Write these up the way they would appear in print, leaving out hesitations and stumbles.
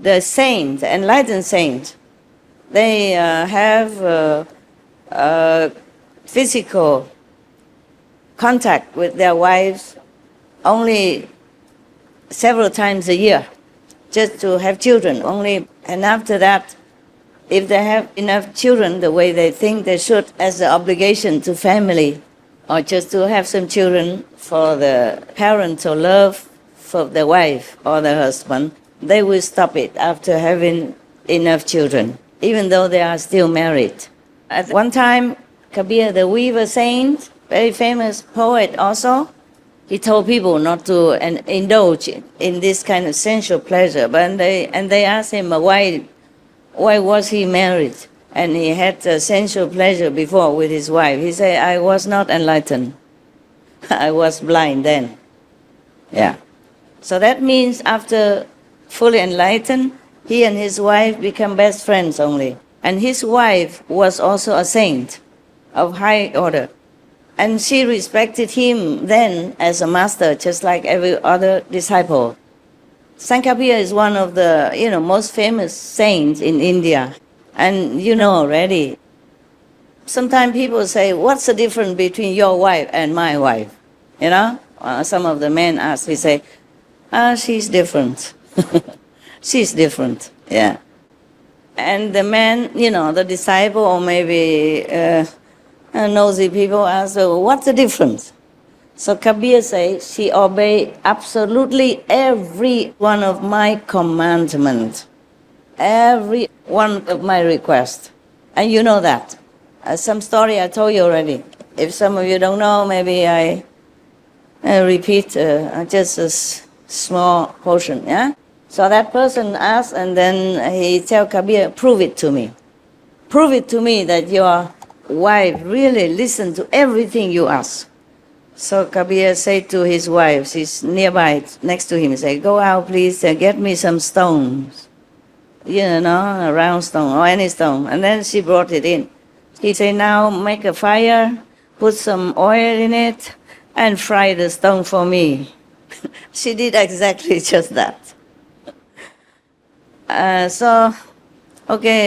The saints, enlightened saints, they have physical contact with their wives only several times a year, just to have children only. And after that, if they have enough children the way they think they should, as an obligation to family, or just to have some children for the parental love for the wife or the husband, they will stop it after having enough children, even though they are still married. At one time, Kabir, the weaver saint, very famous poet also, he told people not to indulge in this kind of sensual pleasure. But they asked him why was he married and he had sensual pleasure before with his wife. He said, I was not enlightened. I was blind then. Yeah. So that means after fully enlightened, he and his wife become best friends only. And his wife was also a saint of high order. And she respected him then as a master, just like every other disciple. Sant Kabir is one of the most famous saints in India. And you know already, sometimes people say, what's the difference between your wife and my wife? Some of the men ask, we say, she's different. She's different, yeah. And the man, the disciple or maybe nosy people ask, what's the difference? So Kabir says, she obeyed absolutely every one of my commandments, every one of my requests. And you know that. Some story I told you already. If some of you don't know, maybe I repeat just a small portion, yeah? So that person asked, and then he tell Kabir, prove it to me. Prove it to me that your wife really listened to everything you ask. So Kabir said to his wife, she's nearby, next to him, he said, go out please, get me some stones. A round stone or any stone. And then she brought it in. He said, now make a fire, put some oil in it, and fry the stone for me. She did exactly just that.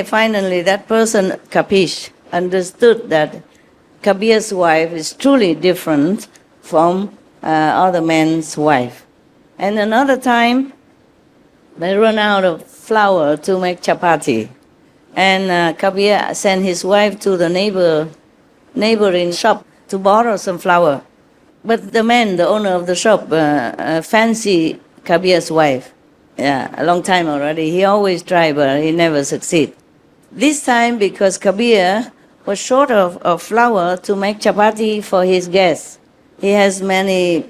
Finally that person, Kapish, understood that Kabir's wife is truly different from other men's wife. And another time, they run out of flour to make chapati. And Kabir sent his wife to the neighboring shop to borrow some flour. But the man, the owner of the shop, fancied Kabir's wife. Yeah, a long time already. He always tried, but he never succeed. This time, because Kabir was short of flour to make chapati for his guests, he has many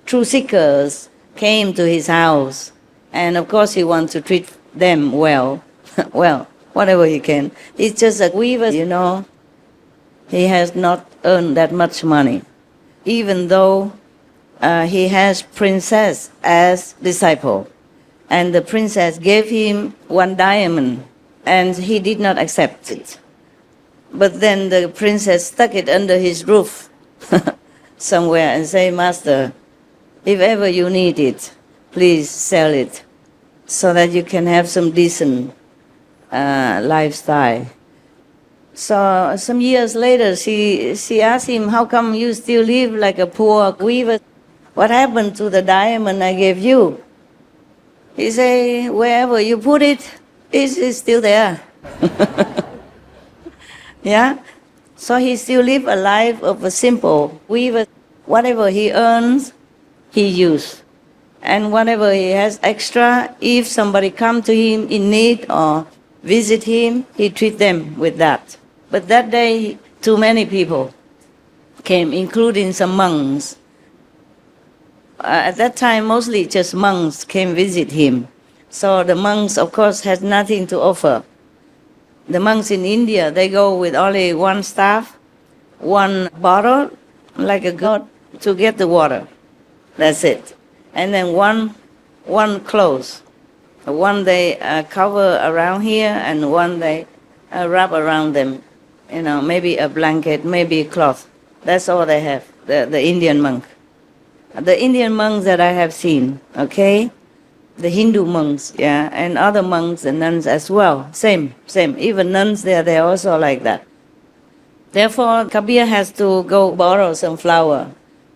truth seekers came to his house. And of course he wants to treat them well. Well, whatever he can. He's just a weaver, He has not earned that much money. Even though he has princess as disciple. And the princess gave him one diamond, and he did not accept it. But then the princess stuck it under his roof somewhere and say, Master, if ever you need it, please sell it so that you can have some decent lifestyle. So some years later, she asked him, how come you still live like a poor weaver? What happened to the diamond I gave you? He said, wherever you put it, it's still there. Yeah? So he still lives a life of a simple weaver. Whatever he earns, he uses. And whatever he has extra, if somebody come to him in need or visit him, he treat them with that. But that day, too many people came, including some monks. At that time, mostly just monks came visit him. So the monks, of course, had nothing to offer. The monks in India, they go with only one staff, one bottle, like a god, to get the water. That's it. And then one clothes. One they cover around here, and one they wrap around them. Maybe a blanket, maybe a cloth. That's all they have, the Indian monk. The Indian monks that I have seen, okay, the Hindu monks, yeah, and other monks and nuns as well. Same. Even nuns there, they're also like that. Therefore, Kabir has to go borrow some flour.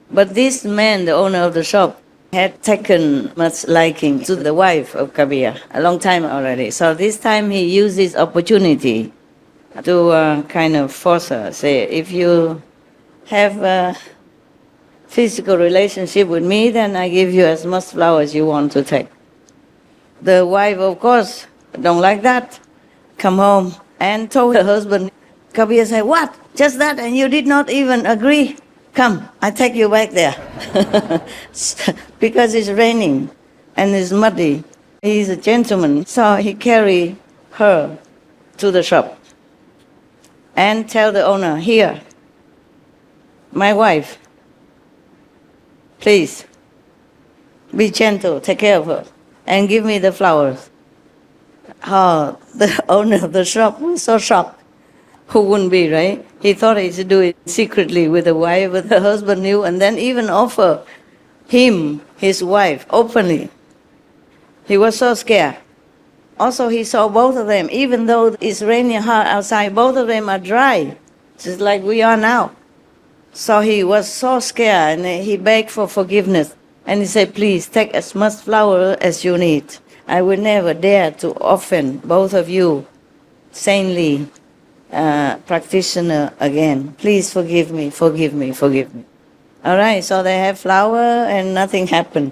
But this man, the owner of the shop, had taken much liking to the wife of Kabir a long time already. So this time he used this opportunity to kind of force her, say, if you have a physical relationship with me, then I give you as much flour as you want to take. The wife, of course, don't like that. Come home and told her husband. Kabir said, what? Just that? And you did not even agree? Come, I take you back there. Because it's raining and it's muddy. He's a gentleman, so he carried her to the shop and tell the owner, here, my wife, please, be gentle, take care of her, and give me the flowers. Oh, the owner of the shop was so shocked. Who wouldn't be, right? He thought he should do it secretly with the wife, but the husband knew, and then even offer him, his wife, openly. He was so scared. Also, he saw both of them, even though it's raining hard outside, both of them are dry, just like we are now. So he was so scared, and he begged for forgiveness. And he said, please, take as much flour as you need. I will never dare to offend both of you, saintly practitioner again. Please forgive me. All right, so they have flour and nothing happened.